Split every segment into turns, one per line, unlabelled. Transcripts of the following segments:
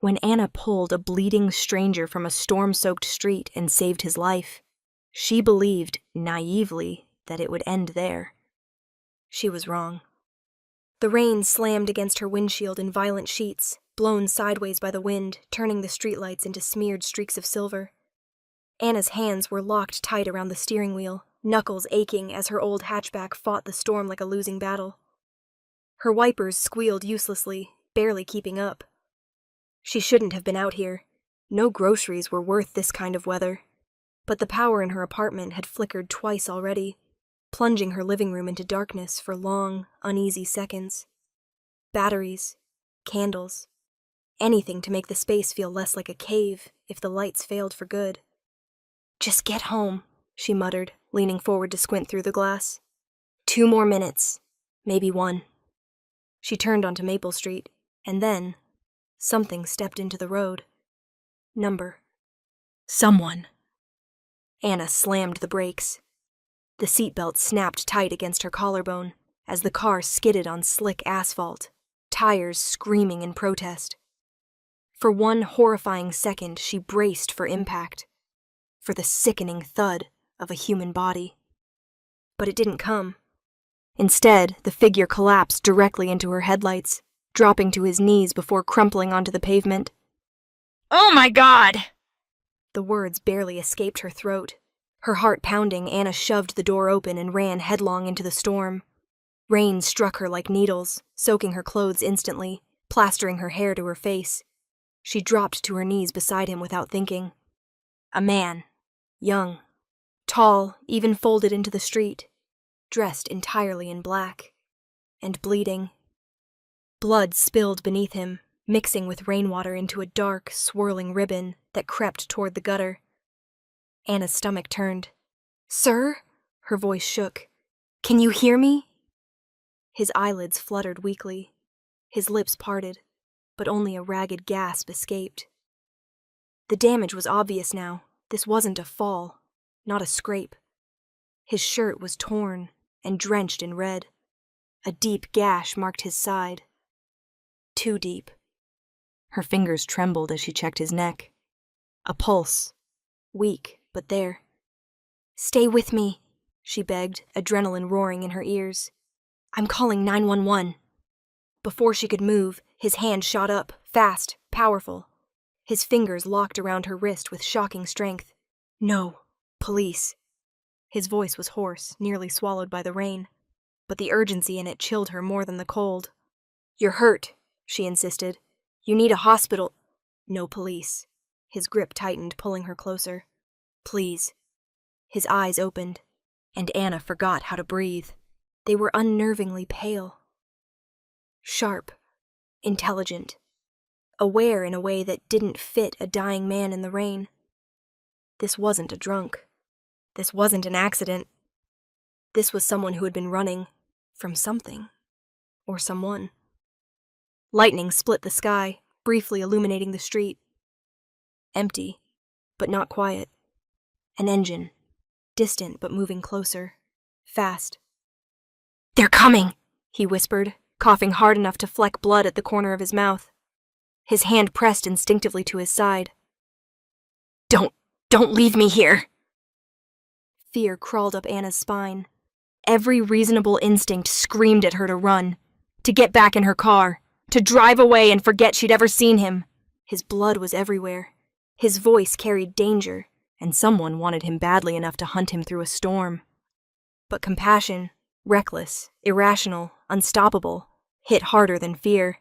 When Anna pulled a bleeding stranger from a storm-soaked street and saved his life, she believed, naively, that it would end there. She was wrong. The rain slammed against her windshield in violent sheets, blown sideways by the wind, turning the streetlights into smeared streaks of silver. Anna's hands were locked tight around the steering wheel, knuckles aching as her old hatchback fought the storm like a losing battle. Her wipers squealed uselessly, barely keeping up. She shouldn't have been out here. No groceries were worth this kind of weather. But the power in her apartment had flickered twice already, plunging her living room into darkness for long, uneasy seconds. Batteries, candles, anything to make the space feel less like a cave if the lights failed for good. "Just get home," she muttered, leaning forward to squint through the glass. 2 more minutes, maybe 1. She turned onto Maple Street, and then something stepped into the road. Someone. Anna slammed the brakes. The seatbelt snapped tight against her collarbone as the car skidded on slick asphalt, tires screaming in protest. For one horrifying second, she braced for impact, for the sickening thud of a human body. But it didn't come. Instead, the figure collapsed directly into her headlights, dropping to his knees before crumpling onto the pavement.
"Oh my God!"
The words barely escaped her throat. Her heart pounding, Anna shoved the door open and ran headlong into the storm. Rain struck her like needles, soaking her clothes instantly, plastering her hair to her face. She dropped to her knees beside him without thinking. A man, young, tall, even folded into the street, dressed entirely in black, and bleeding. Blood spilled beneath him, mixing with rainwater into a dark, swirling ribbon that crept toward the gutter. Anna's stomach turned. "Sir?" Her voice shook. "Can you hear me?" His eyelids fluttered weakly. His lips parted, but only a ragged gasp escaped. The damage was obvious now. This wasn't a fall, not a scrape. His shirt was torn and drenched in red. A deep gash marked his side. Too deep. Her fingers trembled as she checked his neck. A pulse, weak, but there. "Stay with me," she begged, adrenaline roaring in her ears. "I'm calling 911. Before she could move, his hand shot up, fast, powerful. His fingers locked around her wrist with shocking strength. "No, police." His voice was hoarse, nearly swallowed by the rain, but the urgency in it chilled her more than the cold. "You're hurt," she insisted. "You need a hospital." "No police." His grip tightened, pulling her closer. "Please." His eyes opened, and Anna forgot how to breathe. They were unnervingly pale. Sharp, intelligent, aware in a way that didn't fit a dying man in the rain. This wasn't a drunk. This wasn't an accident. This was someone who had been running from something, or someone. Lightning split the sky, briefly illuminating the street. Empty, but not quiet. An engine, distant but moving closer, fast. "They're coming," he whispered, coughing hard enough to fleck blood at the corner of his mouth. His hand pressed instinctively to his side. Don't leave me here." Fear crawled up Anna's spine. Every reasonable instinct screamed at her to run, to get back in her car, to drive away and forget she'd ever seen him. His blood was everywhere. His voice carried danger, and someone wanted him badly enough to hunt him through a storm. But compassion, reckless, irrational, unstoppable, hit harder than fear.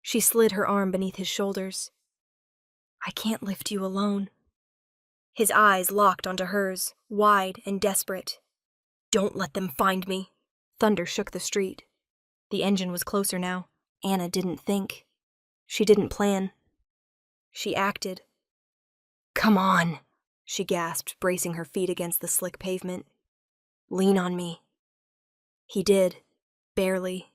She slid her arm beneath his shoulders. "I can't lift you alone." His eyes locked onto hers, wide and desperate. "Don't let them find me." Thunder shook the street. The engine was closer now. Anna didn't think. She didn't plan. She acted. "Come on," she gasped, bracing her feet against the slick pavement. "Lean on me." He did, barely.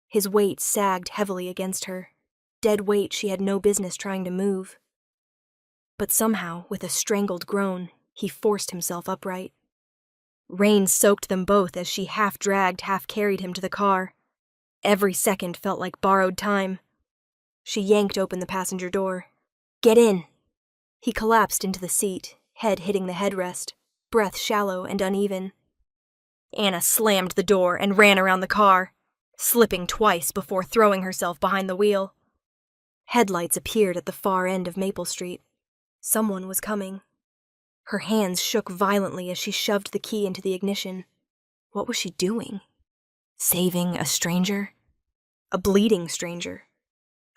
His weight sagged heavily against her, dead weight she had no business trying to move. But somehow, with a strangled groan, he forced himself upright. Rain soaked them both as she half-dragged, half-carried him to the car. Every second felt like borrowed time. She yanked open the passenger door. "Get in!" He collapsed into the seat, head hitting the headrest, breath shallow and uneven. Anna slammed the door and ran around the car, slipping twice before throwing herself behind the wheel. Headlights appeared at the far end of Maple Street. Someone was coming. Her hands shook violently as she shoved the key into the ignition. What was she doing? Saving a stranger? A bleeding stranger.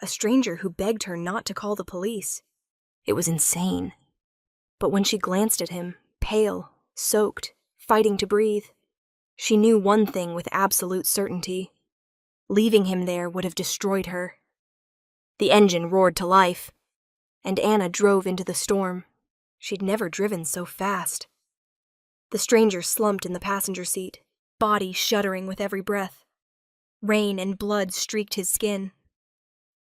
A stranger who begged her not to call the police. It was insane. But when she glanced at him, pale, soaked, fighting to breathe, she knew one thing with absolute certainty. Leaving him there would have destroyed her. The engine roared to life, and Anna drove into the storm. She'd never driven so fast. The stranger slumped in the passenger seat, body shuddering with every breath. Rain and blood streaked his skin.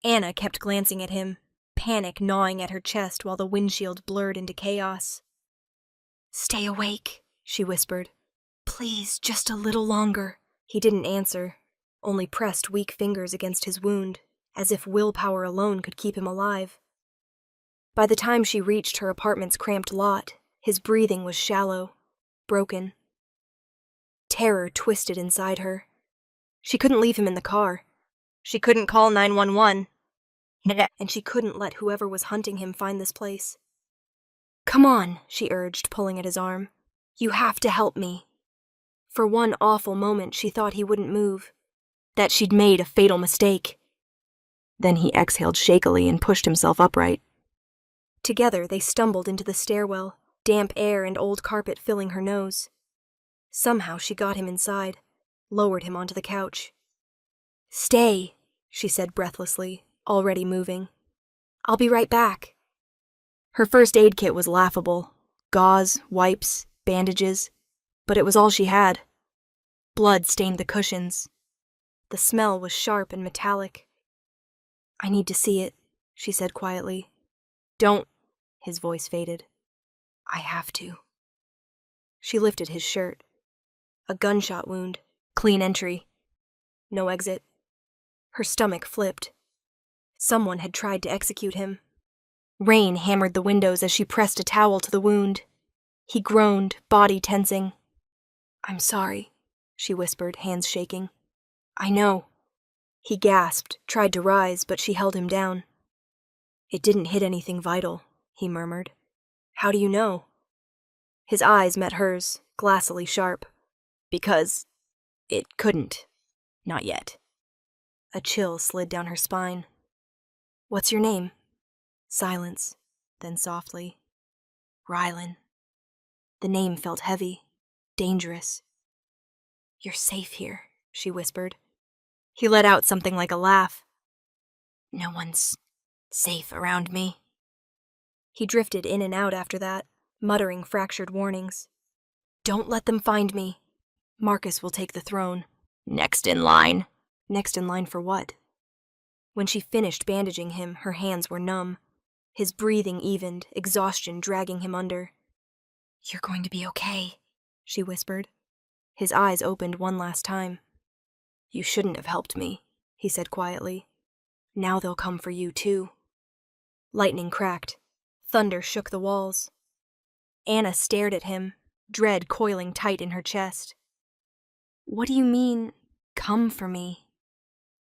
Anna kept glancing at him, panic gnawing at her chest while the windshield blurred into chaos. "Stay awake," she whispered. "Please, just a little longer." He didn't answer, only pressed weak fingers against his wound, as if willpower alone could keep him alive. By the time she reached her apartment's cramped lot, his breathing was shallow, broken. Terror twisted inside her. She couldn't leave him in the car. She couldn't call 911. And she couldn't let whoever was hunting him find this place. "Come on," she urged, pulling at his arm. "You have to help me." For one awful moment she thought he wouldn't move, that she'd made a fatal mistake. Then he exhaled shakily and pushed himself upright. Together they stumbled into the stairwell, damp air and old carpet filling her nose. Somehow she got him inside, lowered him onto the couch. "Stay," she said breathlessly, already moving. "I'll be right back." Her first aid kit was laughable. Gauze, wipes, bandages. But it was all she had. Blood stained the cushions. The smell was sharp and metallic. "I need to see it," she said quietly. "Don't," his voice faded. "I have to." She lifted his shirt. A gunshot wound. Clean entry. No exit. Her stomach flipped. Someone had tried to execute him. Rain hammered the windows as she pressed a towel to the wound. He groaned, body tensing. "I'm sorry," she whispered, hands shaking. "I know." He gasped, tried to rise, but she held him down. "It didn't hit anything vital," he murmured. "How do you know?" His eyes met hers, glassily sharp. "Because it couldn't. Not yet." A chill slid down her spine. "What's your name?" Silence, then softly. "Rylan." The name felt heavy, dangerous. "You're safe here," she whispered. He let out something like a laugh. "No one's safe around me." He drifted in and out after that, muttering fractured warnings. "Don't let them find me. Marcus will take the throne." "Next in line." Next in line for what? When she finished bandaging him, her hands were numb. His breathing evened, exhaustion dragging him under. "You're going to be okay," she whispered. His eyes opened one last time. "You shouldn't have helped me," he said quietly. "Now they'll come for you, too." Lightning cracked. Thunder shook the walls. Anna stared at him, dread coiling tight in her chest. "What do you mean, come for me?"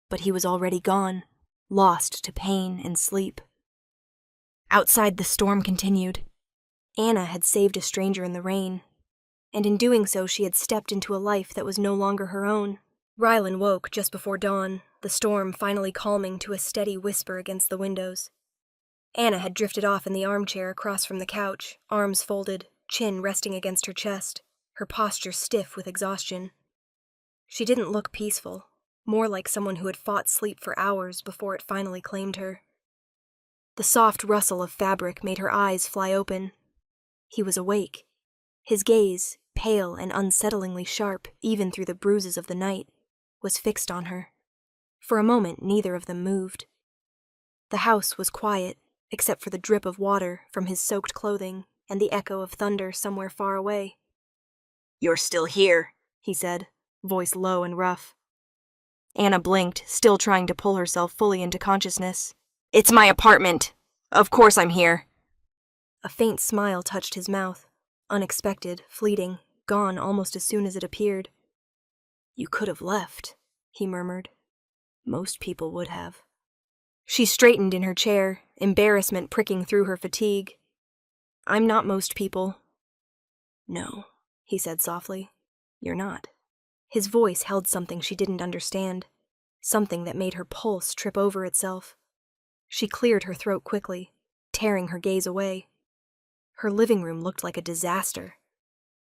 But he was already gone, lost to pain and sleep. Outside, the storm continued. Anna had saved a stranger in the rain, and in doing so she had stepped into a life that was no longer her own. Rylan woke just before dawn, the storm finally calming to a steady whisper against the windows. Anna had drifted off in the armchair across from the couch, arms folded, chin resting against her chest, her posture stiff with exhaustion. She didn't look peaceful, more like someone who had fought sleep for hours before it finally claimed her. The soft rustle of fabric made her eyes fly open. He was awake. His gaze, pale and unsettlingly sharp even through the bruises of the night, was fixed on her. For a moment, neither of them moved. The house was quiet, except for the drip of water from his soaked clothing and the echo of thunder somewhere far away. "You're still here," he said, voice low and rough. Anna blinked, still trying to pull herself fully into consciousness.
It's my apartment. Of course I'm here.
A faint smile touched his mouth. Unexpected, fleeting, gone almost as soon as it appeared. You could have left, he murmured. Most people would have. She straightened in her chair, embarrassment pricking through her fatigue. I'm not most people. No, he said softly. You're not. His voice held something she didn't understand, something that made her pulse trip over itself. She cleared her throat quickly, tearing her gaze away. Her living room looked like a disaster.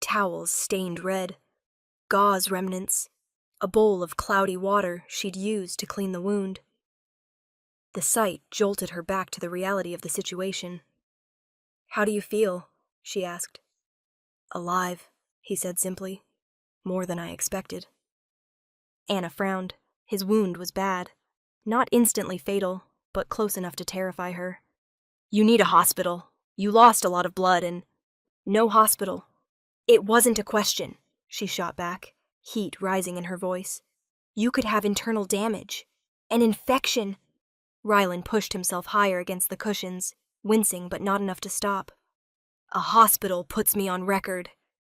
Towels stained red, gauze remnants, a bowl of cloudy water she'd used to clean the wound. The sight jolted her back to the reality of the situation. How do you feel? She asked. Alive, he said simply. More than I expected. Anna frowned. His wound was bad. Not instantly fatal, but close enough to terrify her. You need a hospital. You lost a lot of blood and... No hospital. It wasn't a question, she shot back, heat rising in her voice. You could have internal damage. An infection. Rylan pushed himself higher against the cushions, wincing but not enough to stop. A hospital puts me on record.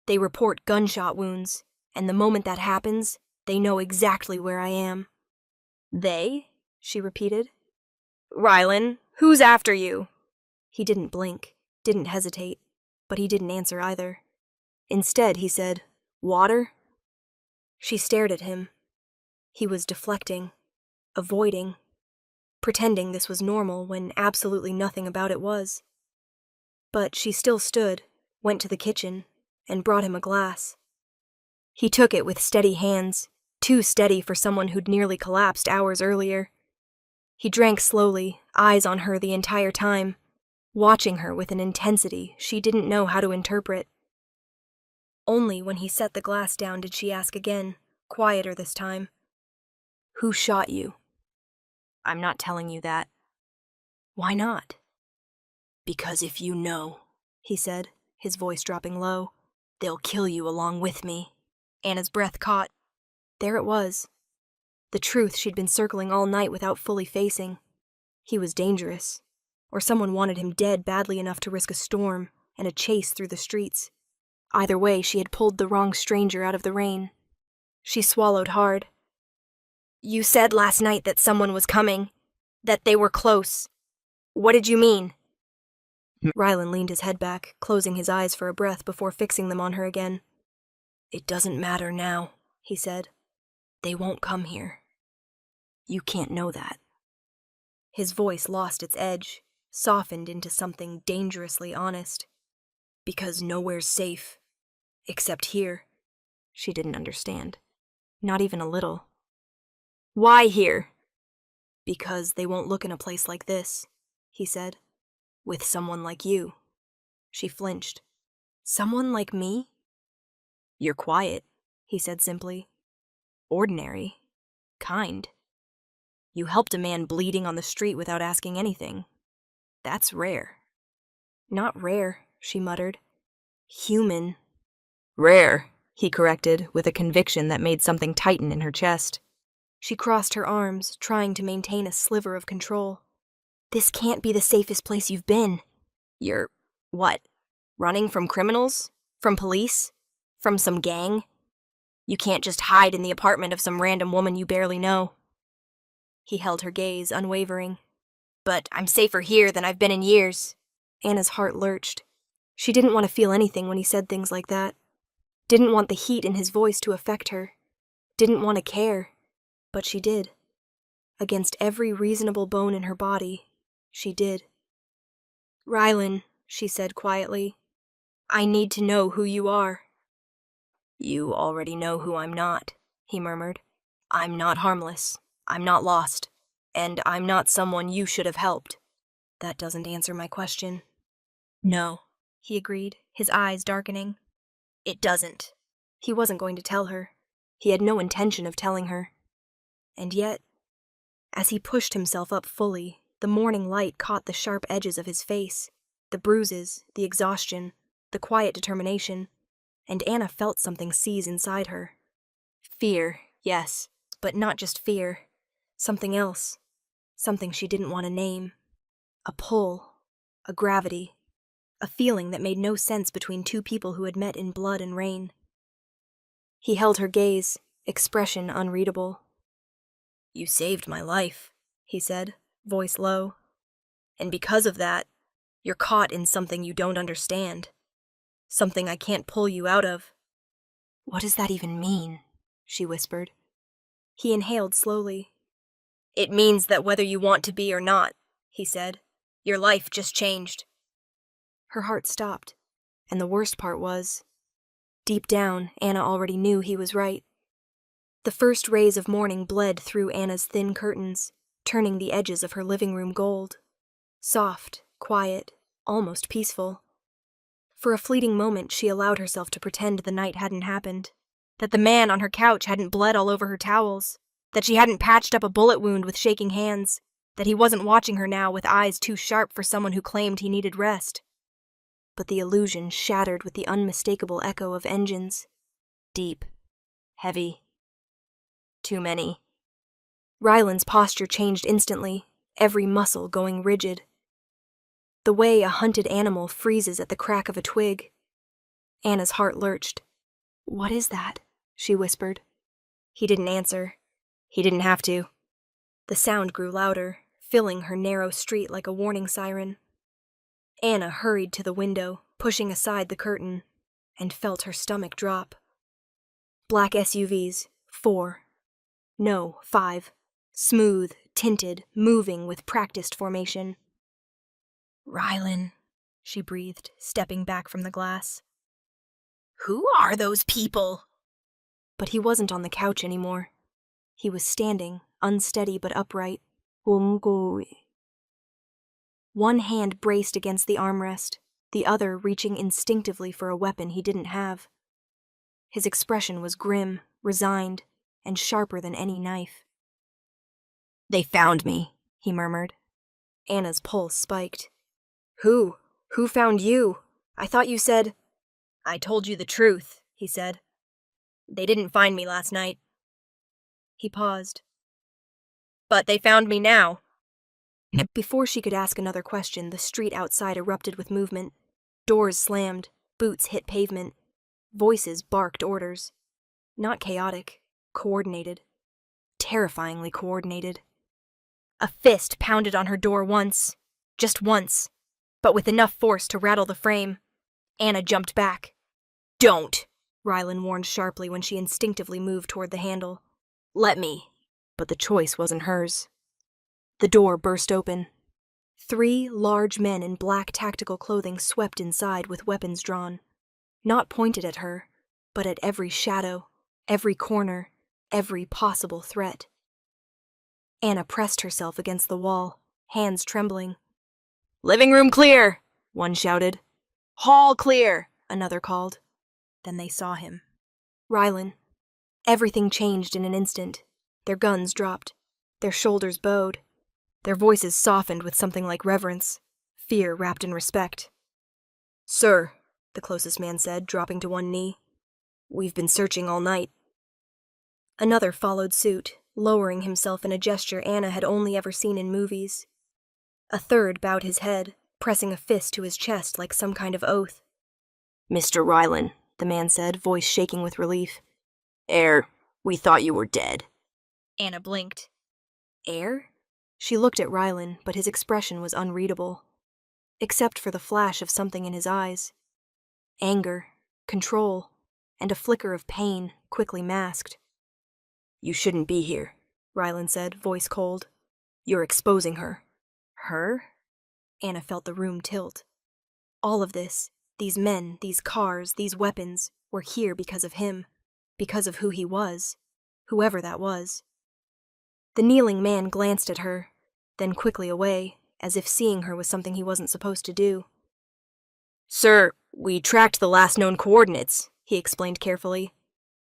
They report gunshot wounds, and the moment that happens, they know exactly where I am. They? She repeated. Rylan, who's after you? He didn't blink, didn't hesitate, but he didn't answer either. Instead, he said, Water? She stared at him. He was deflecting, avoiding, pretending this was normal when absolutely nothing about it was. But she still stood, went to the kitchen, and brought him a glass. He took it with steady hands, too steady for someone who'd nearly collapsed hours earlier. He drank slowly, eyes on her the entire time, watching her with an intensity she didn't know how to interpret. Only when he set the glass down did she ask again, quieter this time. Who shot you? I'm not telling you that. Why not? Because if you know, he said, his voice dropping low, they'll kill you along with me. Anna's breath caught. There it was. The truth she'd been circling all night without fully facing. He was dangerous, or someone wanted him dead badly enough to risk a storm and a chase through the streets. Either way, she had pulled the wrong stranger out of the rain. She swallowed hard. You said last night that someone was coming, that they were close. What did you mean? Rylan leaned his head back, closing his eyes for a breath before fixing them on her again. It doesn't matter now, he said. They won't come here. You can't know that. His voice lost its edge, softened into something dangerously honest. Because nowhere's safe. Except here. She didn't understand. Not even a little. Why here? Because they won't look in a place like this, he said. With someone like you. She flinched. Someone like me? You're quiet, he said simply. Ordinary. Kind. You helped a man bleeding on the street without asking anything. That's rare. Not rare, she muttered. Human. Rare, he corrected, with a conviction that made something tighten in her chest. She crossed her arms, trying to maintain a sliver of control. This can't be the safest place you've been. You're... what? Running from criminals? From police? From some gang? You can't just hide in the apartment of some random woman you barely know. He held her gaze, unwavering. But I'm safer here than I've been in years. Anna's heart lurched. She didn't want to feel anything when he said things like that. Didn't want the heat in his voice to affect her. Didn't want to care. But she did. Against every reasonable bone in her body, she did. Rylan, she said quietly, I need to know who you are. You already know who I'm not, he murmured. I'm not harmless. I'm not lost. And I'm not someone you should have helped. That doesn't answer my question. No, he agreed, his eyes darkening. It doesn't. He wasn't going to tell her. He had no intention of telling her. And yet, as he pushed himself up fully, the morning light caught the sharp edges of his face, the bruises, the exhaustion, the quiet determination, and Anna felt something seize inside her. Fear, yes, but not just fear. Something else. Something she didn't want to name, A pull, a gravity, a feeling that made no sense between two people who had met in blood and rain. He held her gaze, expression unreadable. "You saved my life," he said, voice low. "And because of that, you're caught in something you don't understand. Something I can't pull you out of." "What does that even mean?" she whispered. He inhaled slowly. "It means that whether you want to be or not," he said, "your life just changed." Her heart stopped, and the worst part was, deep down, Anna already knew he was right. The first rays of morning bled through Anna's thin curtains, turning the edges of her living room gold. Soft, quiet, almost peaceful. For a fleeting moment, she allowed herself to pretend the night hadn't happened, that the man on her couch hadn't bled all over her towels, that she hadn't patched up a bullet wound with shaking hands, that he wasn't watching her now with eyes too sharp for someone who claimed he needed rest. But the illusion shattered with the unmistakable echo of engines. Deep. Heavy. Too many. Ryland's posture changed instantly, every muscle going rigid. The way a hunted animal freezes at the crack of a twig. Anna's heart lurched. "What is that?" she whispered. He didn't answer. He didn't have to. The sound grew louder, filling her narrow street like a warning siren. Anna hurried to the window, pushing aside the curtain, and felt her stomach drop. Black SUVs, 4. No, 5. Smooth, tinted, moving with practiced formation. "Rylan," she breathed, stepping back from the glass. "Who are those people?" But he wasn't on the couch anymore. He was standing, unsteady but upright. One hand braced against the armrest, the other reaching instinctively for a weapon he didn't have. His expression was grim, resigned, and sharper than any knife. "They found me," he murmured. Anna's pulse spiked. "Who? Who found you? I thought you said—" "I told you the truth," he said. "They didn't find me last night." He paused. "But they found me now." Before she could ask another question, the street outside erupted with movement. Doors slammed, boots hit pavement. Voices barked orders. Not chaotic, coordinated. Terrifyingly coordinated. A fist pounded on her door once. Just once. But with enough force to rattle the frame. Anna jumped back. "Don't!" Rylan warned sharply when she instinctively moved toward the handle. "Let me." But the choice wasn't hers. The door burst open. 3 large men in black tactical clothing swept inside with weapons drawn. Not pointed at her, but at every shadow, every corner, every possible threat. Anna pressed herself against the wall, hands trembling. "Living room clear!" one shouted. "Hall clear!" another called. Then they saw him. Rylan. Everything changed in an instant. Their guns dropped. Their shoulders bowed. Their voices softened with something like reverence, fear wrapped in respect. "Sir," the closest man said, dropping to one knee. "We've been searching all night." Another followed suit, lowering himself in a gesture Anna had only ever seen in movies. A third bowed his head, pressing a fist to his chest like some kind of oath. "Mr. Rylan," the man said, voice shaking with relief. We thought you were dead." Anna blinked. "Air?" She looked at Rylan, but his expression was unreadable, except for the flash of something in his eyes. Anger, control, and a flicker of pain, quickly masked. "You shouldn't be here," Rylan said, voice cold. "You're exposing her." "Her?" Anna felt the room tilt. All of this, these men, these cars, these weapons, were here because of him, because of who he was, whoever that was. The kneeling man glanced at her, then quickly away, as if seeing her was something he wasn't supposed to do. "Sir, we tracked the last known coordinates," he explained carefully.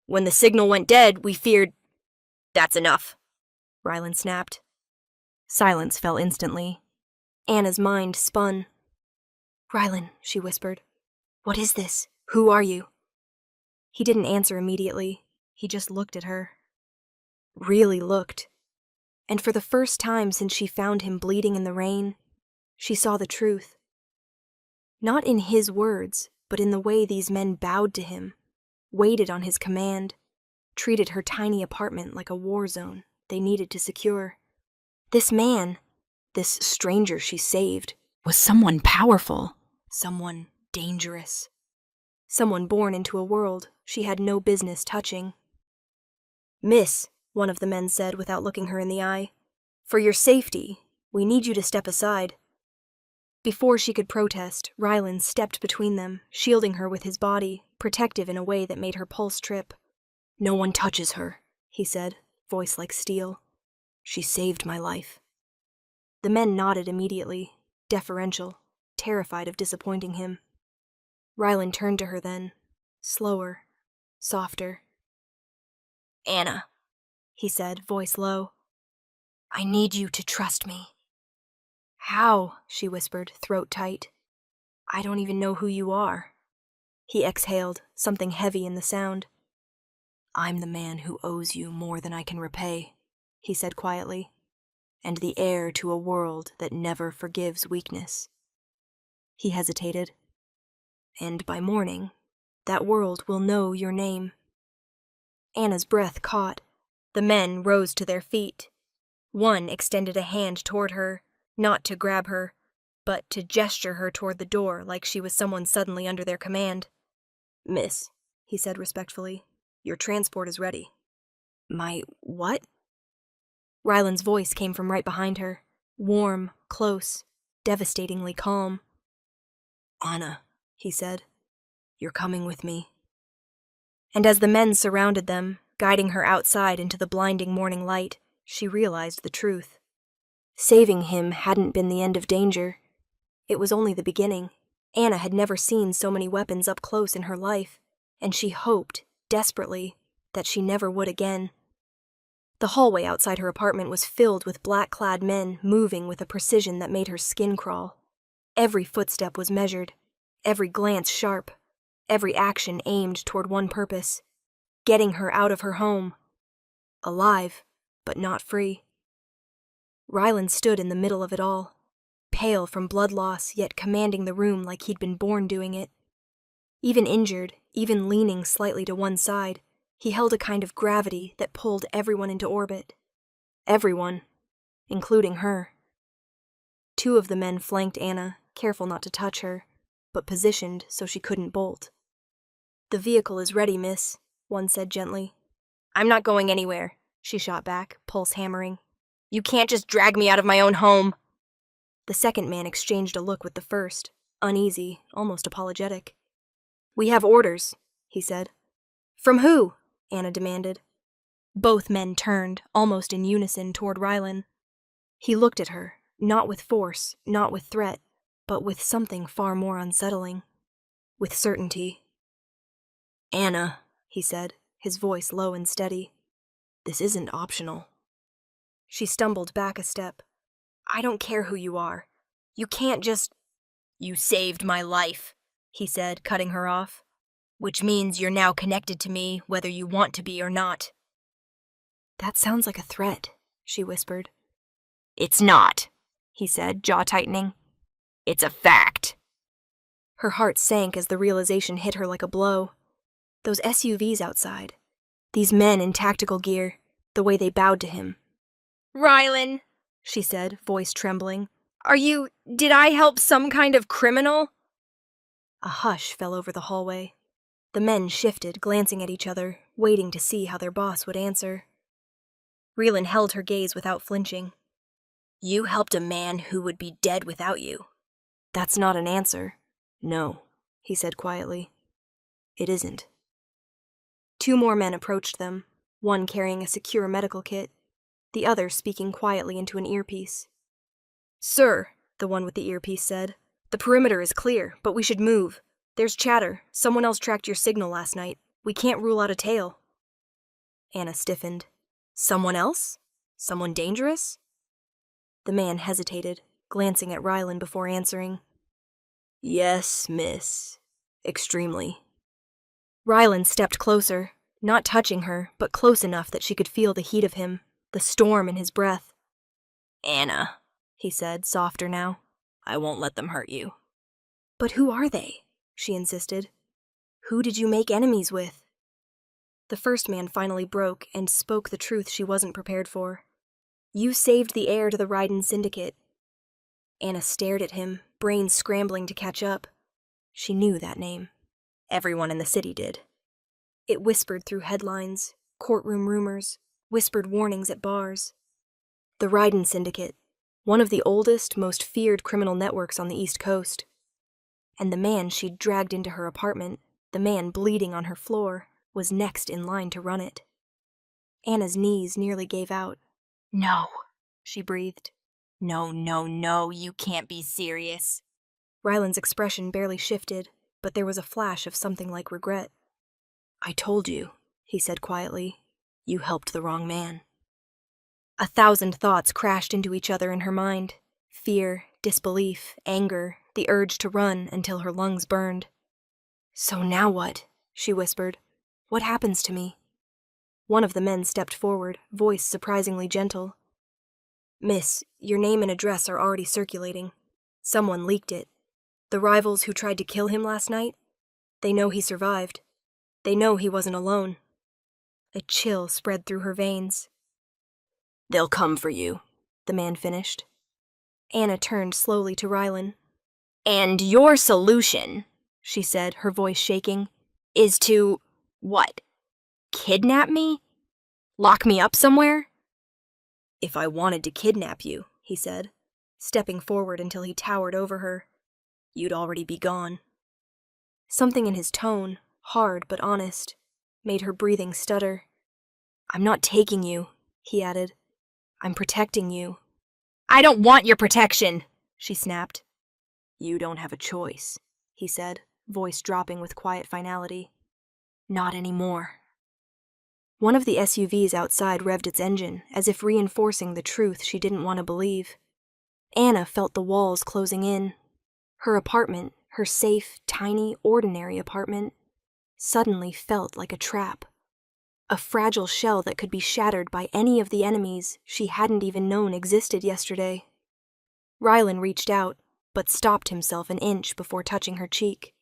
"When the signal went dead, we feared—" "That's enough," Rylan snapped. Silence fell instantly. Anna's mind spun. "Rylan," she whispered. "What is this? Who are you?" He didn't answer immediately. He just looked at her. Really looked. And for the first time since she found him bleeding in the rain, She saw the truth. Not in his words, but in the way these men bowed to him, waited on his command, treated her tiny apartment like a war zone they needed to secure. This man, this stranger she saved, was someone powerful, someone dangerous, someone born into a world she had no business touching. "Miss," one of the men said without looking her in the eye, "for your safety, we need you to step aside." Before she could protest, Rylan stepped between them, shielding her with his body, protective in a way that made her pulse trip. "No one touches her," he said, voice like steel. "She saved my life." The men nodded immediately, deferential, terrified of disappointing him. Rylan turned to her then, slower, softer. "Anna," he said, voice low. "I need you to trust me." "How?" she whispered, throat tight. "I don't even know who you are." He exhaled, something heavy in the sound. "I'm the man who owes you more than I can repay," he said quietly, "and the heir to a world that never forgives weakness." He hesitated. "And by morning, that world will know your name." Anna's breath caught. The men rose to their feet. One extended a hand toward her, not to grab her, but to gesture her toward the door like she was someone suddenly under their command. "Miss," he said respectfully, "your transport is ready." "My what?" Rylan's voice came from right behind her, warm, close, devastatingly calm. "Anna," he said, "you're coming with me." And as the men surrounded them, guiding her outside into the blinding morning light, she realized the truth. Saving him hadn't been the end of danger. It was only the beginning. Anna had never seen so many weapons up close in her life, and she hoped, desperately, that she never would again. The hallway outside her apartment was filled with black-clad men moving with a precision that made her skin crawl. Every footstep was measured, every glance sharp, every action aimed toward one purpose: getting her out of her home. Alive, but not free. Rylan stood in the middle of it all, pale from blood loss, yet commanding the room like he'd been born doing it. Even injured, even leaning slightly to one side, he held a kind of gravity that pulled everyone into orbit. Everyone, including her. Two of the men flanked Anna, careful not to touch her, but positioned so she couldn't bolt. "The vehicle is ready, miss," one said gently. "I'm not going anywhere," she shot back, pulse hammering. "You can't just drag me out of my own home." The second man exchanged a look with the first, uneasy, almost apologetic. "We have orders," he said. "From who?" Anna demanded. Both men turned, almost in unison, toward Rylan. He looked at her, not with force, not with threat, but with something far more unsettling. With certainty. "Anna," he said, his voice low and steady, "this isn't optional." She stumbled back a step. "I don't care who you are. You can't just—" "You saved my life," he said, cutting her off. "Which means you're now connected to me, whether you want to be or not." "That sounds like a threat," she whispered. "It's not," he said, jaw tightening. "It's a fact." Her heart sank as the realization hit her like a blow. Those SUVs outside. These men in tactical gear, the way they bowed to him. "Rylan," she said, voice trembling. Did I help some kind of criminal?" A hush fell over the hallway. The men shifted, glancing at each other, waiting to see how their boss would answer. Rylan held her gaze without flinching. "You helped a man who would be dead without you." "That's not an answer." "No," he said quietly. "It isn't." Two more men approached them, one carrying a secure medical kit, the other speaking quietly into an earpiece. "Sir," the one with the earpiece said, "the perimeter is clear, but we should move. There's chatter. Someone else tracked your signal last night. We can't rule out a tail." Anna stiffened. "Someone else? Someone dangerous?" The man hesitated, glancing at Rylan before answering. "Yes, miss. Extremely." Rylan stepped closer, not touching her, but close enough that she could feel the heat of him, the storm in his breath. "Anna," he said, softer now.
I won't let them hurt you.
But who are they? She insisted. Who did you make enemies with? The first man finally broke and spoke the truth she wasn't prepared for. You saved the heir to the Ryden Syndicate. Anna stared at him, brain scrambling to catch up. She knew that name. Everyone in the city did. It whispered through headlines, courtroom rumors, whispered warnings at bars. The Ryden Syndicate, one of the oldest, most feared criminal networks on the East Coast. And the man she'd dragged into her apartment, the man bleeding on her floor, was next in line to run it. Anna's knees nearly gave out.
No,
she breathed.
No, you can't be serious.
Ryland's expression barely shifted, but there was a flash of something like regret. I told you, he said quietly. You helped the wrong man. 1,000 thoughts crashed into each other in her mind. Fear, disbelief, anger, the urge to run until her lungs burned. So now what? She whispered. What happens to me? One of the men stepped forward, voice surprisingly gentle. Miss, your name and address are already circulating. Someone leaked it. The rivals who tried to kill him last night, they know he survived. They know he wasn't alone. A chill spread through her veins.
They'll come for you,
the man finished. Anna turned slowly to Rylan.
And your solution, she said, her voice shaking, is to, what? Kidnap me? Lock me up somewhere?
If I wanted to kidnap you, he said, stepping forward until he towered over her, you'd already be gone. Something in his tone, hard but honest, made her breathing stutter. I'm not taking you, he added. I'm protecting you.
I don't want your protection,
she snapped. You don't have a choice, he said, voice dropping with quiet finality. Not anymore. One of the SUVs outside revved its engine, as if reinforcing the truth she didn't want to believe. Anna felt the walls closing in. Her apartment, her safe, tiny, ordinary apartment, suddenly felt like a trap. A fragile shell that could be shattered by any of the enemies she hadn't even known existed yesterday. Rylan reached out, but stopped himself an inch before touching her cheek.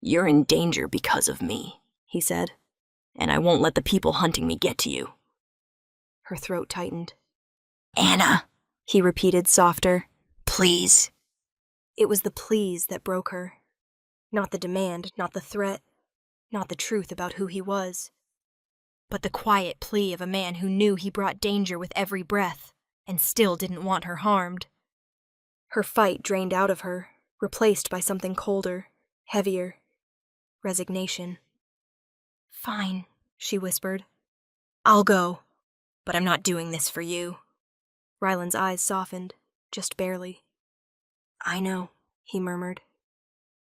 You're in danger because of me, he said, and I won't let the people hunting me get to you.
Her throat tightened.
Anna,
he repeated softer.
Please.
It was the please that broke her. Not the demand, not the threat, not the truth about who he was. But the quiet plea of a man who knew he brought danger with every breath, and still didn't want her harmed. Her fight drained out of her, replaced by something colder, heavier. Resignation. Fine, she whispered. I'll go, but I'm not doing this for you. Rylan's eyes softened, just barely. I know, he murmured.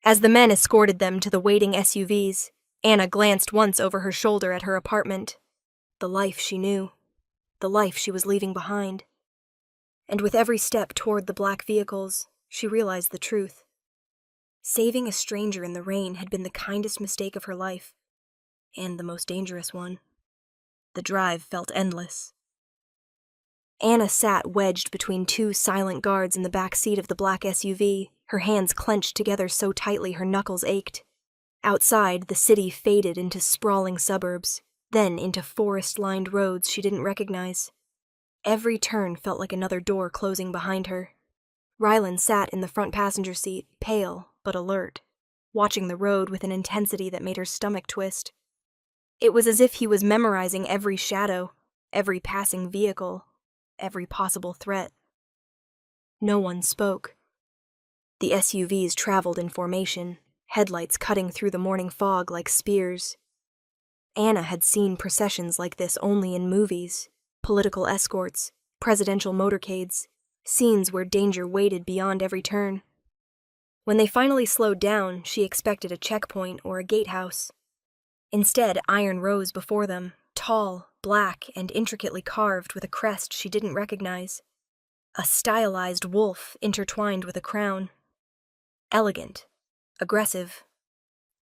As the men escorted them to the waiting SUVs, Anna glanced once over her shoulder at her apartment. The life she knew. The life she was leaving behind. And with every step toward the black vehicles, she realized the truth. Saving a stranger in the rain had been the kindest mistake of her life, and the most dangerous one. The drive felt endless. Anna sat wedged between two silent guards in the back seat of the black SUV, her hands clenched together so tightly her knuckles ached. Outside, the city faded into sprawling suburbs, then into forest-lined roads she didn't recognize. Every turn felt like another door closing behind her. Rylan sat in the front passenger seat, pale but alert, watching the road with an intensity that made her stomach twist. It was as if he was memorizing every shadow, every passing vehicle, every possible threat. No one spoke. The SUVs traveled in formation, headlights cutting through the morning fog like spears. Anna had seen processions like this only in movies, political escorts, presidential motorcades, scenes where danger waited beyond every turn. When they finally slowed down, she expected a checkpoint or a gatehouse. Instead, iron rose before them, tall, black, and intricately carved with a crest she didn't recognize. A stylized wolf intertwined with a crown. Elegant, aggressive,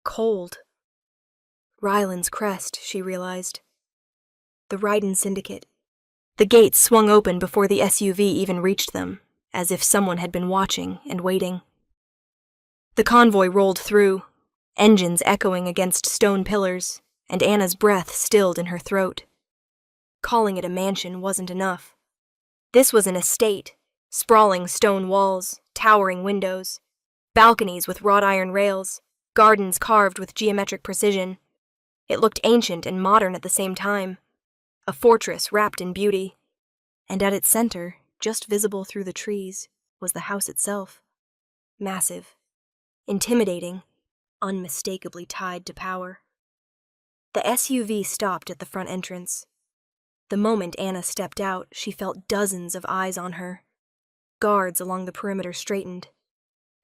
cold. Rylan's crest, she realized. The Ryden Syndicate. The gates swung open before the SUV even reached them, as if someone had been watching and waiting. The convoy rolled through, engines echoing against stone pillars, and Anna's breath stilled in her throat. Calling it a mansion wasn't enough. This was an estate, sprawling stone walls, towering windows, balconies with wrought iron rails, gardens carved with geometric precision. It looked ancient and modern at the same time, a fortress wrapped in beauty. And at its center, just visible through the trees, was the house itself. Massive, intimidating, unmistakably tied to power. The SUV stopped at the front entrance. The moment Anna stepped out, she felt dozens of eyes on her. Guards along the perimeter straightened.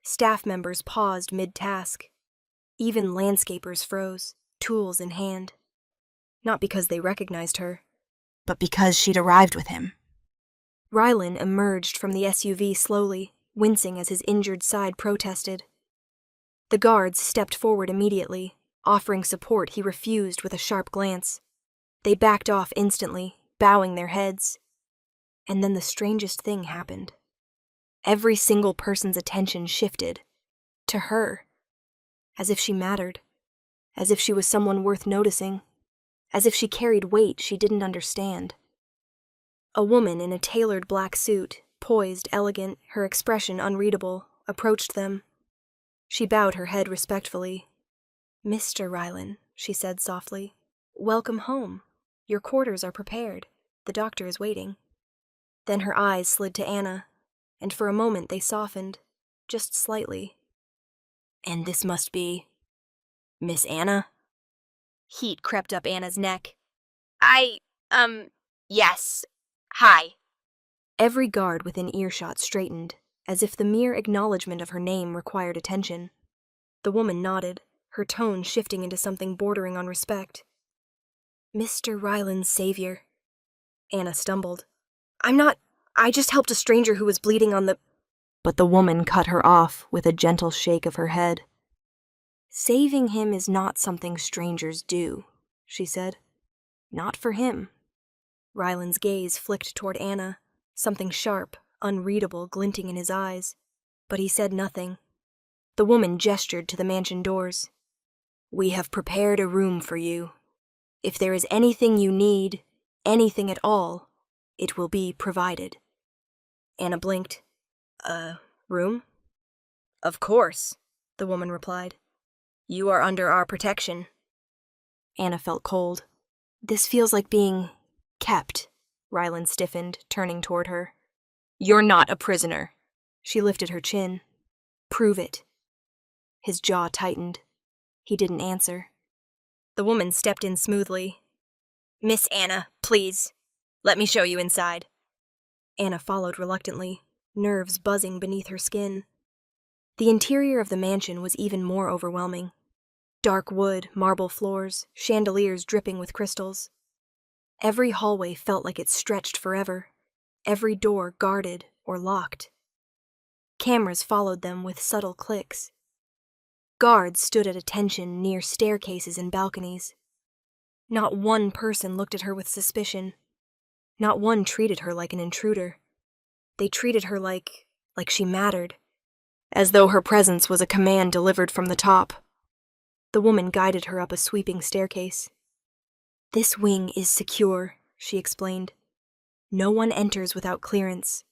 Staff members paused mid-task. Even landscapers froze, tools in hand. Not because they recognized her, but because she'd arrived with him. Rylan emerged from the SUV slowly, wincing as his injured side protested. The guards stepped forward immediately, offering support he refused with a sharp glance. They backed off instantly, bowing their heads. And then the strangest thing happened. Every single person's attention shifted. To her. As if she mattered. As if she was someone worth noticing. As if she carried weight she didn't understand. A woman in a tailored black suit, poised, elegant, her expression unreadable, approached them. She bowed her head respectfully. "Mr. Rylan," she said softly, "welcome home. Your quarters are prepared. The doctor is waiting." Then her eyes slid to Anna, and for a moment they softened, just slightly. "And this must be Miss Anna?" Heat crept up Anna's neck.
Yes. Hi."
Every guard within earshot straightened, as if the mere acknowledgement of her name required attention. The woman nodded, her tone shifting into something bordering on respect. "Mr. Ryland's savior." Anna stumbled. I just helped a stranger who was bleeding on the—" But the woman cut her off with a gentle shake of her head. "Saving him is not something strangers do," she said. "Not for him." Ryland's gaze flicked toward Anna, something sharp, unreadable glinting in his eyes, but he said nothing. The woman gestured to the mansion doors. "We have prepared a room for you. If there is anything you need, anything at all, it will be provided." Anna blinked. Room?" "Of course," the woman replied. "You are under our protection." Anna felt cold. "This feels like being kept." Ryland stiffened, turning toward her. "You're not a prisoner." She lifted her chin. "Prove it." His jaw tightened. He didn't answer. The woman stepped in smoothly. "Miss Anna, please. Let me show you inside." Anna followed reluctantly, nerves buzzing beneath her skin. The interior of the mansion was even more overwhelming. Dark wood, marble floors, chandeliers dripping with crystals. Every hallway felt like it stretched forever, every door guarded or locked. Cameras followed them with subtle clicks. Guards stood at attention near staircases and balconies. Not one person looked at her with suspicion. Not one treated her like an intruder. They treated her like she mattered, as though her presence was a command delivered from the top. The woman guided her up a sweeping staircase. "This wing is secure," she explained. "No one enters without clearance.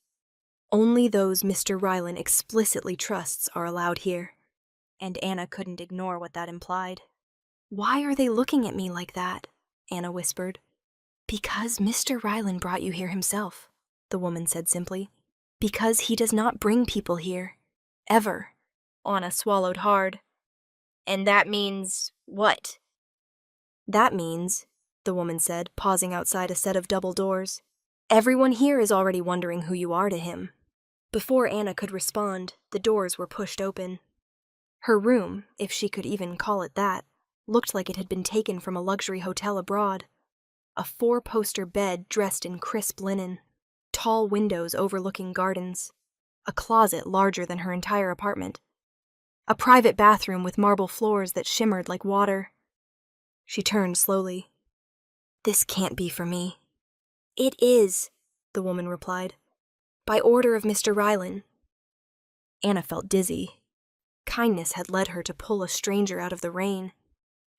Only those Mr. Rylan explicitly trusts are allowed here." And Anna couldn't ignore what that implied. "Why are they looking at me like that?" Anna whispered. "Because Mr. Rylan brought you here himself," the woman said simply. "Because he does not bring people here. Ever." Anna swallowed hard.
"And that means what?"
"That means," the woman said, pausing outside a set of double doors, "everyone here is already wondering who you are to him." Before Anna could respond, the doors were pushed open. Her room, if she could even call it that, looked like it had been taken from a luxury hotel abroad. A 4-poster bed dressed in crisp linen, tall windows overlooking gardens, a closet larger than her entire apartment, a private bathroom with marble floors that shimmered like water. She turned slowly. "This can't be for me." "It is," the woman replied. By order of Mr. Rylan. Anna felt dizzy. Kindness had led her to pull a stranger out of the rain,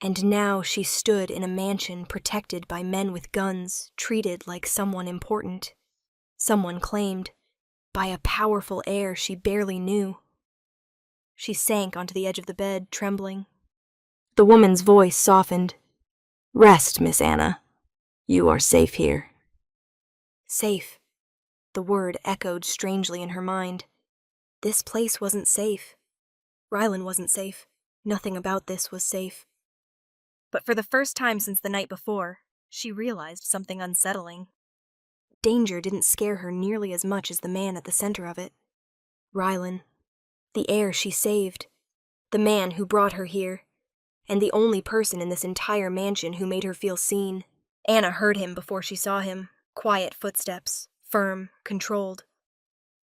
and now she stood in a mansion protected by men with guns, treated like someone important, someone claimed, by a powerful heir she barely knew. She sank onto the edge of the bed, trembling. The woman's voice softened. "Rest, Miss Anna. You are safe here." Safe. The word echoed strangely in her mind. This place wasn't safe. Rylan wasn't safe. Nothing about this was safe. But for the first time since the night before, she realized something unsettling. Danger didn't scare her nearly as much as the man at the center of it. Rylan. The heir she saved. The man who brought her here. And the only person in this entire mansion who made her feel seen. Anna heard him before she saw him. Quiet footsteps. Firm, controlled.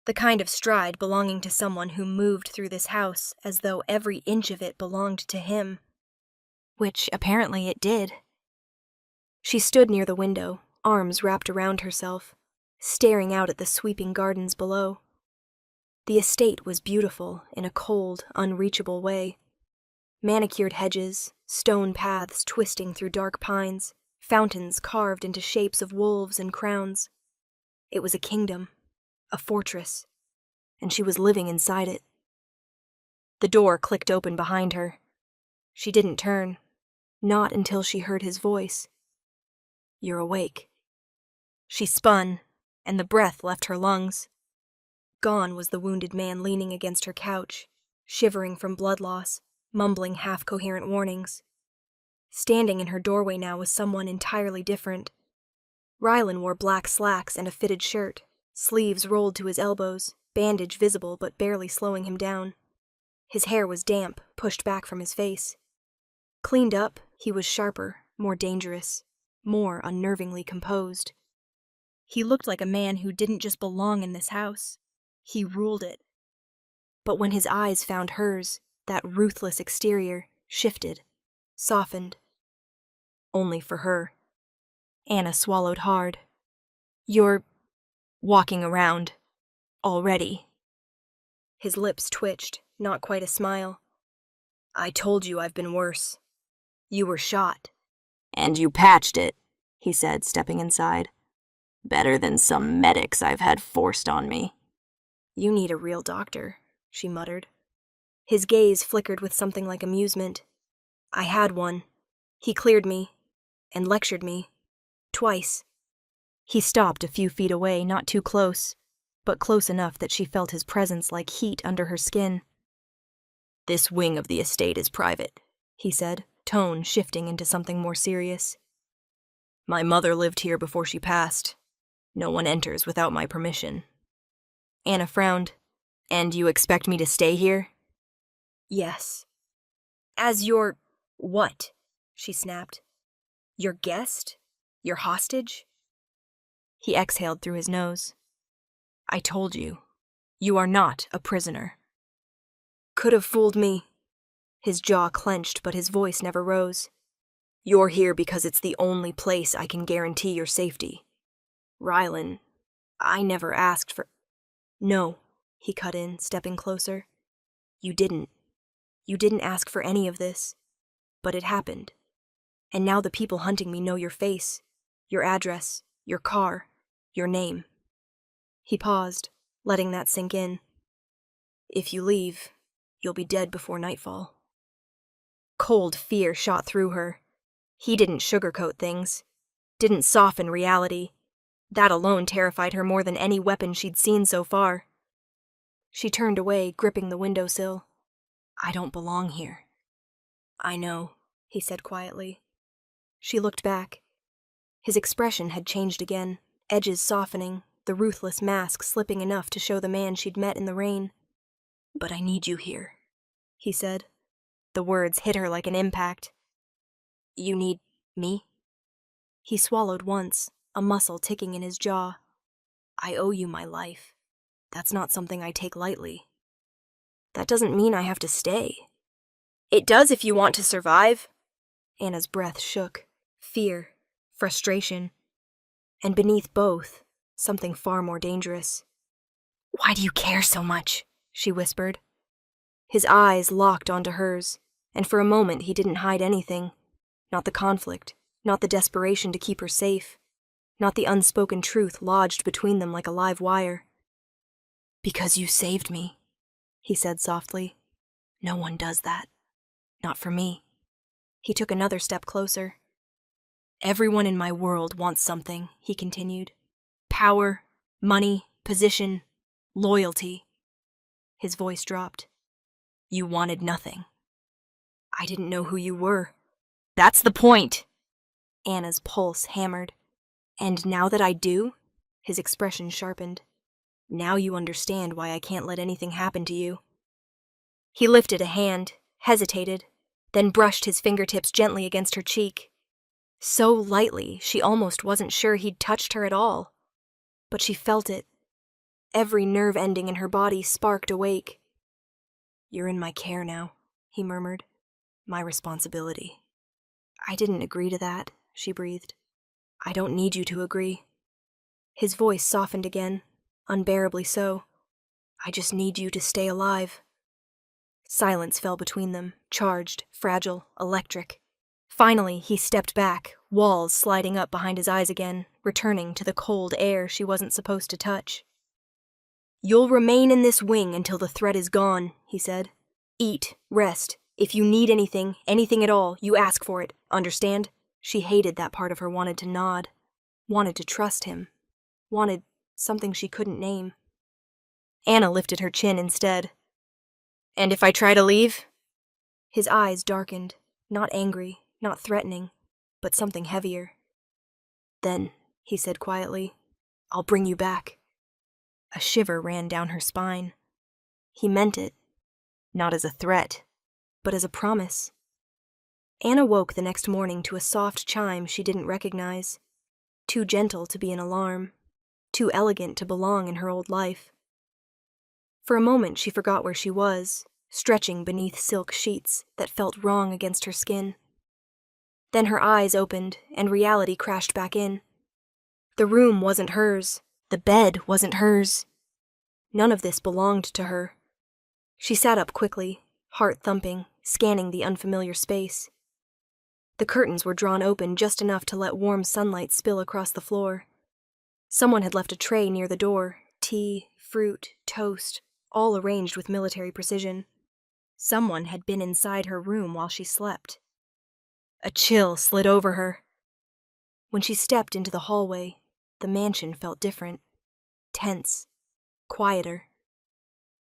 The kind of stride belonging to someone who moved through this house as though every inch of it belonged to him. Which apparently it did. She stood near the window, arms wrapped around herself, staring out at the sweeping gardens below. The estate was beautiful in a cold, unreachable way. Manicured hedges, stone paths twisting through dark pines, fountains carved into shapes of wolves and crowns. It was a kingdom, a fortress, and she was living inside it. The door clicked open behind her. She didn't turn, not until she heard his voice. "You're awake." She spun, and the breath left her lungs. Gone was the wounded man leaning against her couch, shivering from blood loss, mumbling half-coherent warnings. Standing in her doorway now was someone entirely different. Rylan wore black slacks and a fitted shirt, sleeves rolled to his elbows, bandage visible but barely slowing him down. His hair was damp, pushed back from his face. Cleaned up, he was sharper, more dangerous, more unnervingly composed. He looked like a man who didn't just belong in this house. He ruled it. But when his eyes found hers, that ruthless exterior shifted, softened. Only for her. Anna swallowed hard. "You're walking around. Already." His lips twitched, not quite a smile. "I told you I've been worse. You were shot." "And you patched it," he said, stepping inside. "Better than some medics I've had forced on me." "You need a real doctor," she muttered. His gaze flickered with something like amusement. "I had one. He cleared me, and lectured me. Twice." He stopped a few feet away, not too close, but close enough that she felt his presence like heat under her skin. "This wing of the estate is private," he said, tone shifting into something more serious. "My mother lived here before she passed. No one enters without my permission." Anna frowned. "And you expect me to stay here?" "Yes." "As your what?" she snapped. "Your guest? Your hostage?" He exhaled through his nose. "I told you. You are not a prisoner." "Could have fooled me." His jaw clenched, but his voice never rose. "You're here because it's the only place I can guarantee your safety. Rylan, I never asked for—" "No," he cut in, stepping closer. "You didn't. You didn't ask for any of this. But it happened. And now the people hunting me know your face, your address, your car, your name." He paused, letting that sink in. "If you leave, you'll be dead before nightfall." Cold fear shot through her. He didn't sugarcoat things, didn't soften reality. That alone terrified her more than any weapon she'd seen so far. She turned away, gripping the windowsill. "I don't belong here." "I know," he said quietly. She looked back. His expression had changed again, edges softening, the ruthless mask slipping enough to show the man she'd met in the rain. "But I need you here," he said. The words hit her like an impact. "You need me?" He swallowed once, a muscle ticking in his jaw. "I owe you my life. That's not something I take lightly." "That doesn't mean I have to stay." "It does if you want to survive." Anna's breath shook. Fear, frustration, and beneath both, something far more dangerous.
Why do you care so much? She whispered.
His eyes locked onto hers, and for a moment he didn't hide anything. Not the conflict, not the desperation to keep her safe, not the unspoken truth lodged between them like a live wire. "Because you saved me," he said softly. "No one does that. Not for me." He took another step closer. "Everyone in my world wants something," he continued. "Power, money, position, loyalty." His voice dropped. "You wanted nothing." "I didn't know who you were."
"That's the point."
Anna's pulse hammered. "And now that I do?" His expression sharpened. "Now you understand why I can't let anything happen to you." He lifted a hand, hesitated, then brushed his fingertips gently against her cheek. So lightly, she almost wasn't sure he'd touched her at all. But she felt it. Every nerve ending in her body sparked awake. "You're in my care now," he murmured. "My responsibility." "I didn't agree to that," she breathed. "I don't need you to agree." His voice softened again, unbearably so. "I just need you to stay alive." Silence fell between them, charged, fragile, electric. Finally, he stepped back, walls sliding up behind his eyes again, returning to the cold air she wasn't supposed to touch. "You'll remain in this wing until the threat is gone," he said. "Eat, rest. If you need anything, anything at all, you ask for it. Understand?" She hated that part of her wanted to nod, wanted to trust him, wanted something she couldn't name. Anna lifted her chin instead. "And if I try to leave?" His eyes darkened, not angry, not threatening, but something heavier. "Then," he said quietly, "I'll bring you back." A shiver ran down her spine. He meant it, not as a threat, but as a promise. Anna woke the next morning to a soft chime she didn't recognize, too gentle to be an alarm, too elegant to belong in her old life. For a moment she forgot where she was, stretching beneath silk sheets that felt wrong against her skin. Then her eyes opened and reality crashed back in. The room wasn't hers. The bed wasn't hers. None of this belonged to her. She sat up quickly, heart thumping, scanning the unfamiliar space. The curtains were drawn open just enough to let warm sunlight spill across the floor. Someone had left a tray near the door, tea, fruit, toast, all arranged with military precision. Someone had been inside her room while she slept. A chill slid over her. When she stepped into the hallway, the mansion felt different, tense, quieter.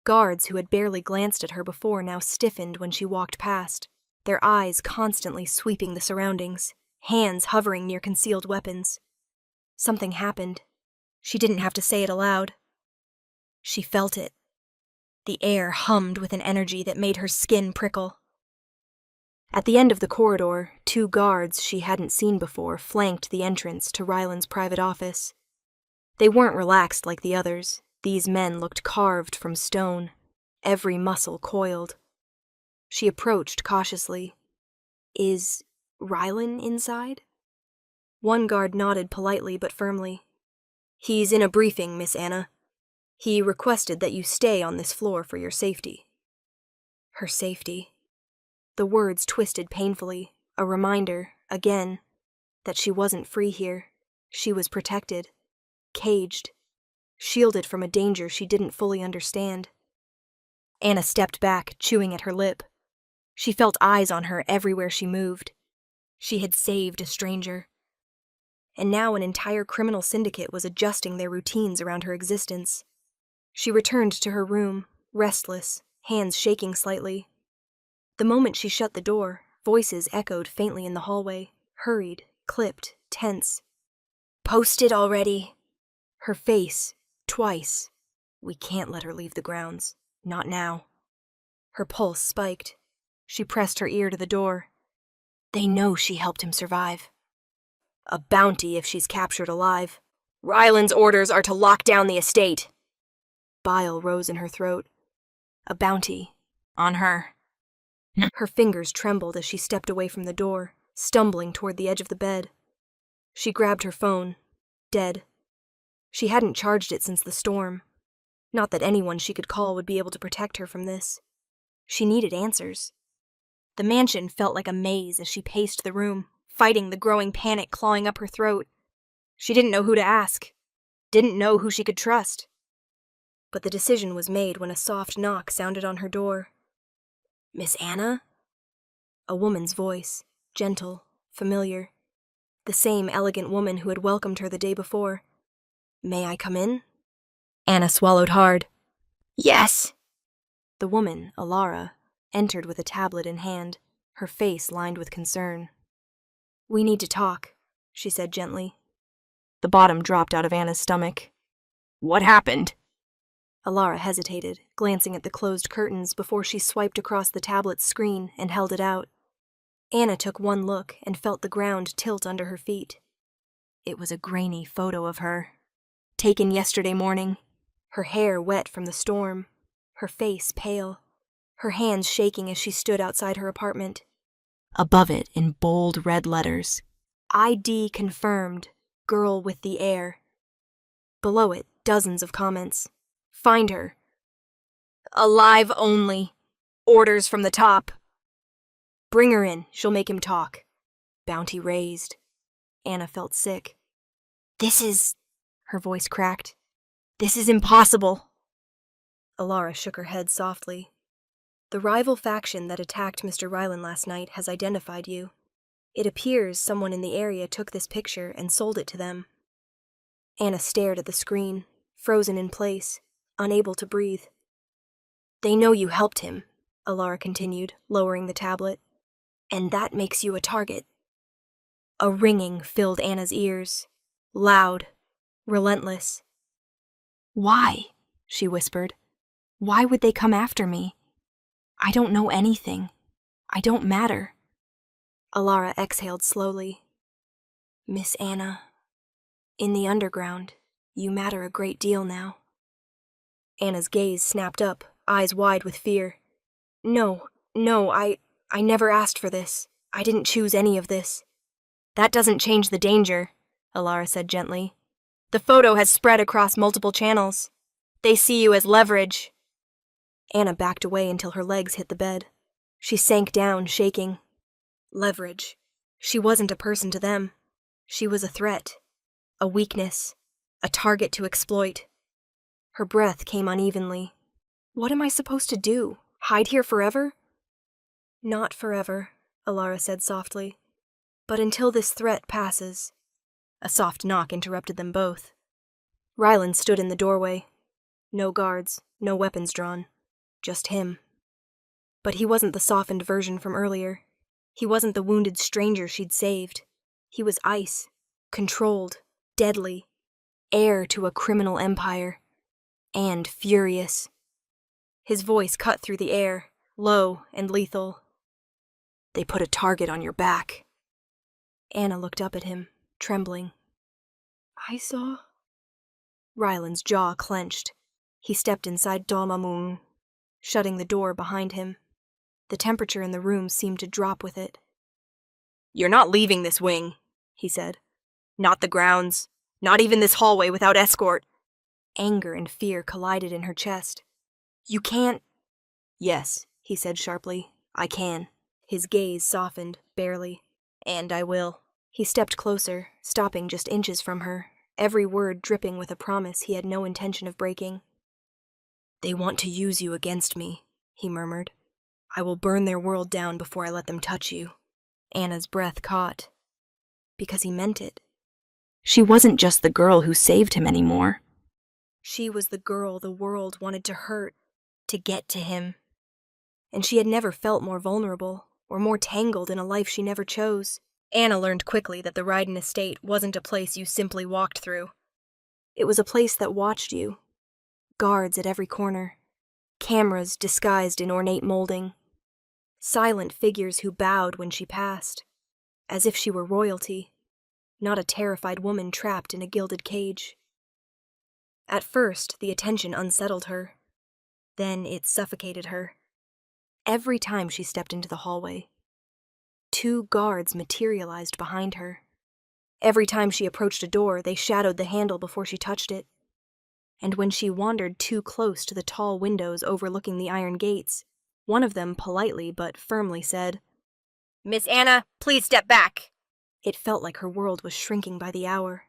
Guards who had barely glanced at her before now stiffened when she walked past, their eyes constantly sweeping the surroundings, hands hovering near concealed weapons. Something happened. She didn't have to say it aloud. She felt it. The air hummed with an energy that made her skin prickle. At the end of the corridor, 2 guards she hadn't seen before flanked the entrance to Ryland's private office. They weren't relaxed like the others. These men looked carved from stone, every muscle coiled. She approached cautiously. "Is Ryland inside?" One guard nodded politely but firmly. "He's in a briefing, Miss Anna. He requested that you stay on this floor for your safety." Her safety. The words twisted painfully, a reminder, again, that she wasn't free here. She was protected, caged, shielded from a danger she didn't fully understand. Anna stepped back, chewing at her lip. She felt eyes on her everywhere she moved. She had saved a stranger. And now an entire criminal syndicate was adjusting their routines around her existence. She returned to her room, restless, hands shaking slightly. The moment she shut the door, voices echoed faintly in the hallway, hurried, clipped, tense. "Posted already." Her face, twice. "We can't let her leave the grounds. Not now." Her pulse spiked. She pressed her ear to the door. "They know she helped him survive." "A bounty if she's captured alive." "Ryland's orders are to lock down the estate." Bile rose in her throat. "A bounty. On her." Her fingers trembled as she stepped away from the door, stumbling toward the edge of the bed. She grabbed her phone. Dead. She hadn't charged it since the storm. Not that anyone she could call would be able to protect her from this. She needed answers. The mansion felt like a maze as she paced the room, fighting the growing panic clawing up her throat. She didn't know who to ask, didn't know who she could trust. But the decision was made when a soft knock sounded on her door. "Miss Anna?" A woman's voice, gentle, familiar. The same elegant woman who had welcomed her the day before. "May I come in?" Anna swallowed hard. "Yes!" The woman, Alara, entered with a tablet in hand, her face lined with concern. "We need to talk," she said gently. The bottom dropped out of Anna's stomach. "What happened?" Alara hesitated, glancing at the closed curtains before she swiped across the tablet's screen and held it out. Anna took one look and felt the ground tilt under her feet. It was a grainy photo of her, taken yesterday morning, her hair wet from the storm, her face pale, her hands shaking as she stood outside her apartment. Above it, in bold red letters, ID confirmed, girl with the air. Below it, dozens of comments. Find her. Alive only. Orders from the top. Bring her in, she'll make him talk. Bounty raised. Anna felt sick. "This is..." her voice cracked. "This is impossible." Alara shook her head softly. "The rival faction that attacked Mr. Rylan last night has identified you. It appears someone in the area took this picture and sold it to them." Anna stared at the screen, frozen in place, unable to breathe. "They know you helped him," Alara continued, lowering the tablet. "And that makes you a target." A ringing filled Anna's ears, loud, relentless. "Why?" she whispered. "Why would they come after me? I don't know anything. I don't matter." Alara exhaled slowly. "Miss Anna, in the underground, you matter a great deal now." Anna's gaze snapped up, eyes wide with fear. No, I never asked for this. I didn't choose any of this." "That doesn't change the danger," Alara said gently. "The photo has spread across multiple channels. They see you as leverage." Anna backed away until her legs hit the bed. She sank down, shaking. Leverage. She wasn't a person to them. She was a threat, a weakness, a target to exploit. Her breath came unevenly. "What am I supposed to do? Hide here forever?" "Not forever," Alara said softly. "But until this threat passes." A soft knock interrupted them both. Rylan stood in the doorway. No guards, no weapons drawn. Just him. But he wasn't the softened version from earlier. He wasn't the wounded stranger she'd saved. He was ice, controlled, deadly, heir to a criminal empire, and furious. His voice cut through the air, low and lethal. "They put a target on your back." Anna looked up at him, trembling. "I saw..." Rylan's jaw clenched. He stepped inside Dalmamun, shutting the door behind him. The temperature in the room seemed to drop with it. "You're not leaving this wing," he said. "Not the grounds. Not even this hallway without escort." Anger and fear collided in her chest. "You can't..." "Yes," he said sharply. "I can." His gaze softened, barely. "And I will." He stepped closer, stopping just inches from her, every word dripping with a promise he had no intention of breaking. "They want to use you against me," he murmured. "I will burn their world down before I let them touch you." Anna's breath caught. Because he meant it. She wasn't just the girl who saved him anymore. She was the girl the world wanted to hurt, to get to him. And she had never felt more vulnerable, or more tangled in a life she never chose. Anna learned quickly that the Ryden estate wasn't a place you simply walked through. It was a place that watched you. Guards at every corner. Cameras disguised in ornate molding. Silent figures who bowed when she passed, as if she were royalty, not a terrified woman trapped in a gilded cage. At first, the attention unsettled her. Then it suffocated her. Every time she stepped into the hallway, 2 guards materialized behind her. Every time she approached a door, they shadowed the handle before she touched it. and when she wandered too close to the tall windows overlooking the iron gates, one of them politely but firmly said,
Miss Anna, please step back.
It felt like her world was shrinking by the hour.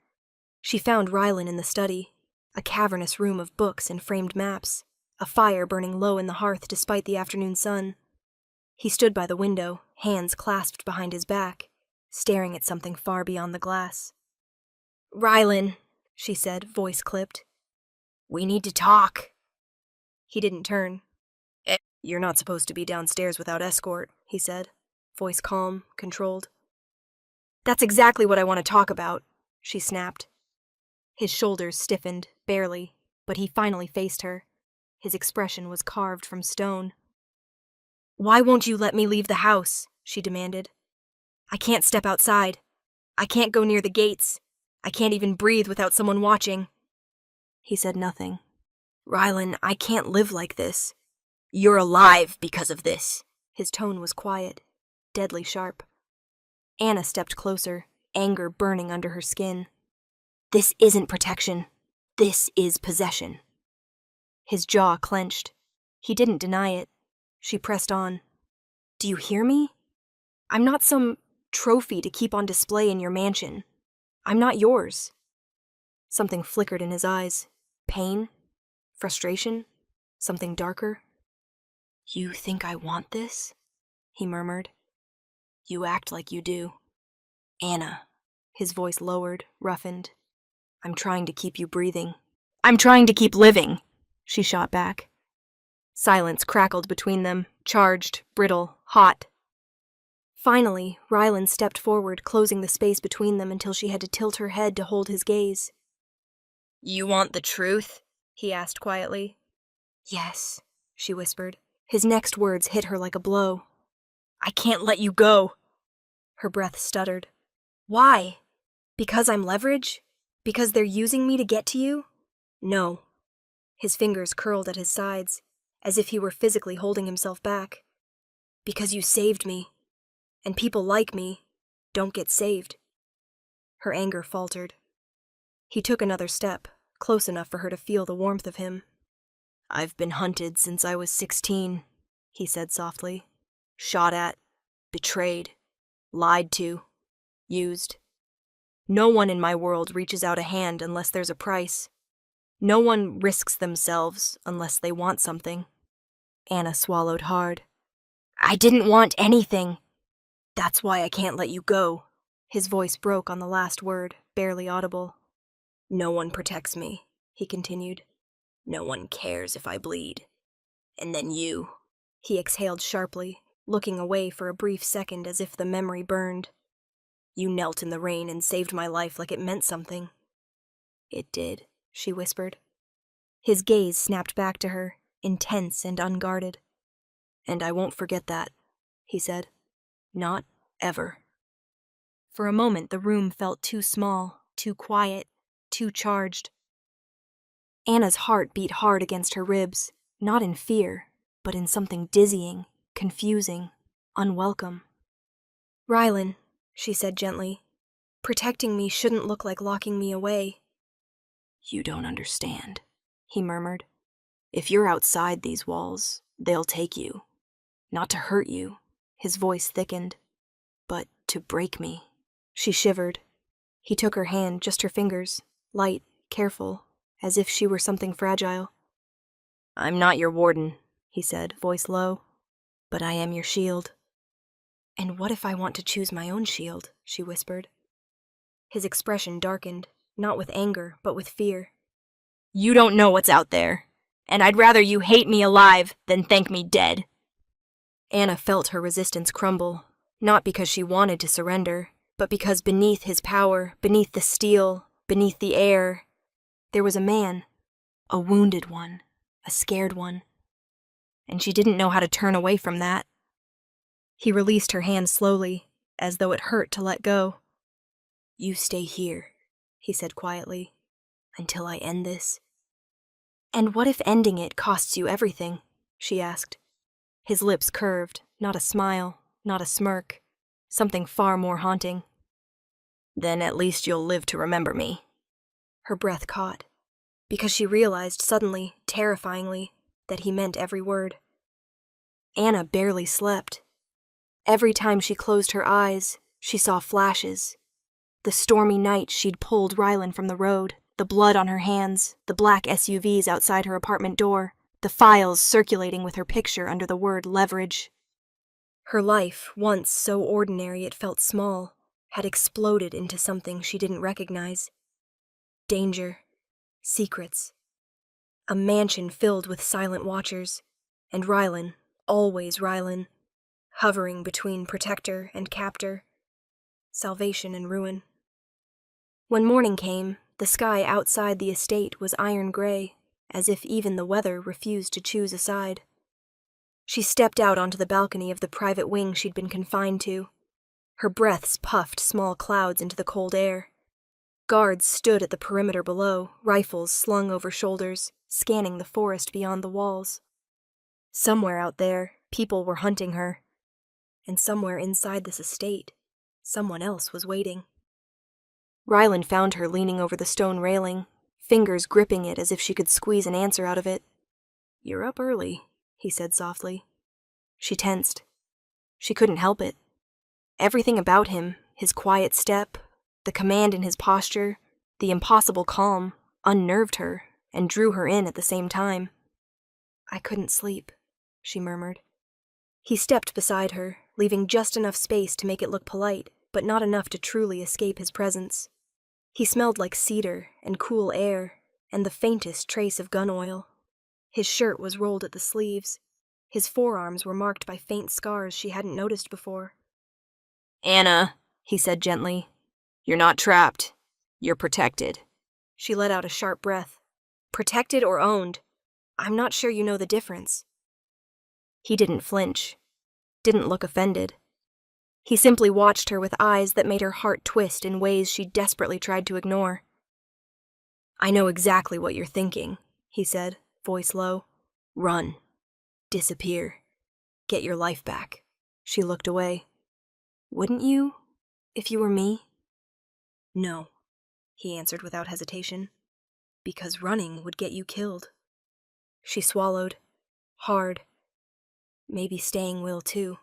She found Rylan in the study, a cavernous room of books and framed maps, a fire burning low in the hearth despite the afternoon sun. He stood by the window, hands clasped behind his back, staring at something far beyond the glass.
Rylan,
she said, voice clipped.
We need to talk.
He didn't turn. You're not supposed to be downstairs without escort, he said, voice calm, controlled.
That's exactly what I want to talk about,
she snapped. His shoulders stiffened, barely, but he finally faced her. His expression was carved from stone.
Why won't you let me leave the house? She demanded. I can't step outside. I can't go near the gates. I can't even breathe without someone watching.
He said nothing.
Rylan, I can't live like this. You're alive because of this.
His tone was quiet, deadly sharp. Anna stepped closer, anger burning under her skin.
This isn't protection. This is possession.
His jaw clenched. He didn't deny it. She pressed on. Do you hear me? I'm not some trophy to keep on display in your mansion. I'm not yours. Something flickered in his eyes. Pain? Frustration? Something darker? You think I want this? He murmured. You act like you do. Anna. His voice lowered, roughened. I'm trying to keep you breathing.
I'm trying to keep living,
she shot back. Silence crackled between them, charged, brittle, hot. Finally, Rylan stepped forward, closing the space between them until she had to tilt her head to hold his gaze.
You want the truth?
He asked quietly. Yes, she whispered. His next words hit her like a blow.
I can't let you go.
Her breath stuttered. Why? Because I'm leverage? Because they're using me to get to you? No. His fingers curled at his sides, as if he were physically holding himself back. Because you saved me. And people like me don't get saved. Her anger faltered. He took another step, close enough for her to feel the warmth of him. I've been hunted since I was 16, he said softly. Shot at, betrayed, lied to, used. No one in my world reaches out a hand unless there's a price. No one risks themselves unless they want something. Anna swallowed hard.
I didn't want anything.
That's why I can't let you go. His voice broke on the last word, barely audible. No one protects me, he continued. No one cares if I bleed. And then you. He exhaled sharply, looking away for a brief second as if the memory burned. You knelt in the rain and saved my life like it meant something. It did, she whispered. His gaze snapped back to her, intense and unguarded. And I won't forget that, he said. Not ever. For a moment, the room felt too small, too quiet, too charged. Anna's heart beat hard against her ribs, not in fear, but in something dizzying, confusing, unwelcome. Rylan, she said gently, protecting me shouldn't look like locking me away. You don't understand, he murmured. If you're outside these walls, they'll take you. Not to hurt you, his voice thickened, but to break me. She shivered. He took her hand, just her fingers, light, careful, as if she were something fragile. I'm not your warden, he said, voice low, but I am your shield. And what if I want to choose my own shield, she whispered. His expression darkened, not with anger, but with fear.
You don't know what's out there, and I'd rather you hate me alive than thank me dead.
Anna felt her resistance crumble, not because she wanted to surrender, but because beneath his power, beneath the steel, beneath the air, there was a man, a wounded one, a scared one. And she didn't know how to turn away from that. He released her hand slowly, as though it hurt to let go. You stay here, he said quietly, until I end this. And what if ending it costs you everything? She asked. His lips curved, not a smile, not a smirk, something far more haunting. Then at least you'll live to remember me. Her breath caught. because she realized suddenly, terrifyingly, that he meant every word. Anna barely slept. Every time she closed her eyes, she saw flashes. The stormy night she'd pulled Rylan from the road, the blood on her hands, the black SUVs outside her apartment door, the files circulating with her picture under the word leverage. Her life, once so ordinary it felt small, had exploded into something she didn't recognize. Danger. Secrets. A mansion filled with silent watchers, and Rylan, always Rylan, hovering between protector and captor, salvation and ruin. When morning came, the sky outside the estate was iron gray, as if even the weather refused to choose a side. She stepped out onto the balcony of the private wing she'd been confined to. Her breaths puffed small clouds into the cold air. Guards stood at the perimeter below, rifles slung over shoulders, scanning the forest beyond the walls. Somewhere out there, people were hunting her. And somewhere inside this estate, someone else was waiting. Rylan found her leaning over the stone railing, fingers gripping it as if she could squeeze an answer out of it. "You're up early," he said softly. She tensed. She couldn't help it. Everything about him, his quiet step, the command in his posture, the impossible calm, unnerved her and drew her in at the same time. "I couldn't sleep," she murmured. He stepped beside her, leaving just enough space to make it look polite, but not enough to truly escape his presence. He smelled like cedar and cool air, and the faintest trace of gun oil. His shirt was rolled at the sleeves. His forearms were marked by faint scars she hadn't noticed before.
"Anna," he said gently, "you're not trapped. You're protected."
She let out a sharp breath. Protected or owned? I'm not sure you know the difference. He didn't flinch, didn't look offended. He simply watched her with eyes that made her heart twist in ways she desperately tried to ignore. "I know exactly what you're thinking," he said, voice low. "Run. Disappear. Get your life back." She looked away. "Wouldn't you, if you were me?" "No," he answered without hesitation. "Because running would get you killed." She swallowed. Hard. Maybe staying will, too.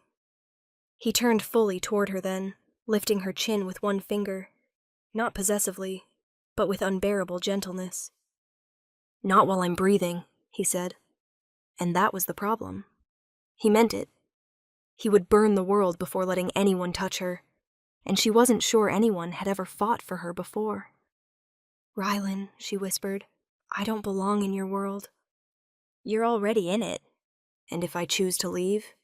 He turned fully toward her then, lifting her chin with one finger, not possessively, but with unbearable gentleness. "Not while I'm breathing," he said. And that was the problem. He meant it. He would burn the world before letting anyone touch her, and she wasn't sure anyone had ever fought for her before. "Rylan," she whispered, "I don't belong in your world." "You're already in it." "And if I choose to leave?"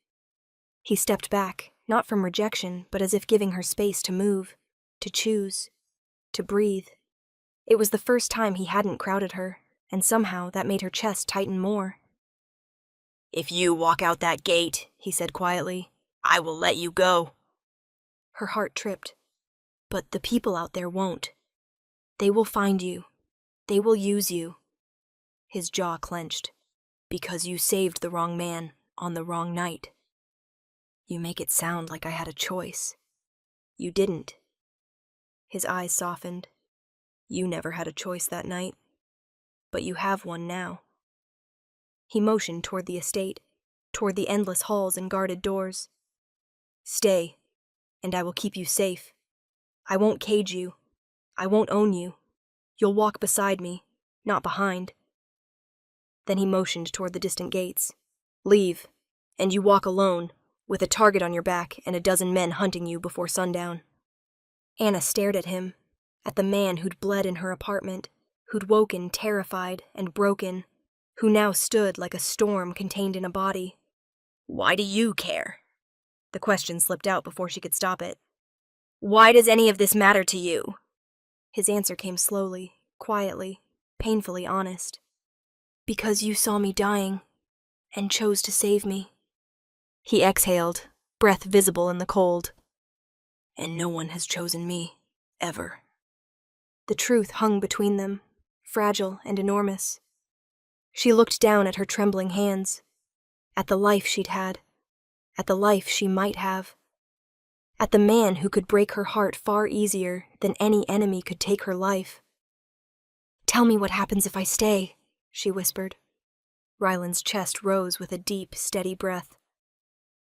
He stepped back, not from rejection, but as if giving her space to move, to choose, to breathe. It was the first time he hadn't crowded her, and somehow that made her chest tighten more.
"If you walk out that gate," he said quietly, "I will let you go."
Her heart tripped. "But the people out there won't. They will find you. They will use you." His jaw clenched. "Because you saved the wrong man on the wrong night." "You make it sound like I had a choice. You didn't." His eyes softened. "You never had a choice that night. But you have one now." He motioned toward the estate, toward the endless halls and guarded doors. "Stay, and I will keep you safe. I won't cage you. I won't own you. You'll walk beside me, not behind." Then he motioned toward the distant gates. "Leave, and you walk alone, with a target on your back and a dozen men hunting you before sundown." Anna stared at him, at the man who'd bled in her apartment, who'd woken terrified and broken, who now stood like a storm contained in a body.
"Why do you care?"
The question slipped out before she could stop it.
"Why does any of this matter to you?"
His answer came slowly, quietly, painfully honest. "Because you saw me dying, and chose to save me." He exhaled, breath visible in the cold. "And no one has chosen me, ever." The truth hung between them, fragile and enormous. She looked down at her trembling hands, at the life she'd had, at the life she might have, at the man who could break her heart far easier than any enemy could take her life. Tell me what happens if I stay, she whispered. Ryland's chest rose with a deep, steady breath.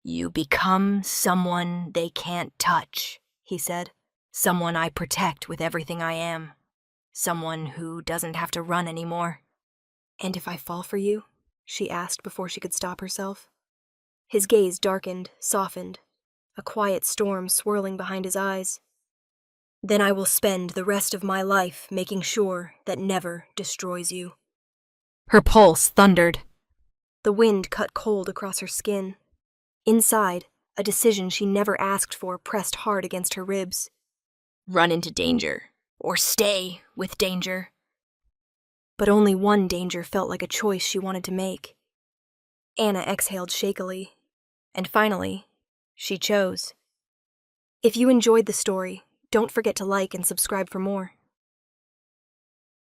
You become someone they can't touch, he said. Someone I protect with everything I am. Someone who doesn't have to run anymore.
And if I fall for you? She asked before she could stop herself. His gaze darkened, softened, a quiet storm swirling behind his eyes. Then I will spend the rest of my life making sure that never destroys you.
Her pulse thundered.
The wind cut cold across her skin. Inside, a decision she never asked for pressed hard against her ribs.
Run into danger, or stay with danger.
But only one danger felt like a choice she wanted to make. Anna exhaled shakily, and finally, she chose. If you enjoyed the story, don't forget to like and subscribe for more.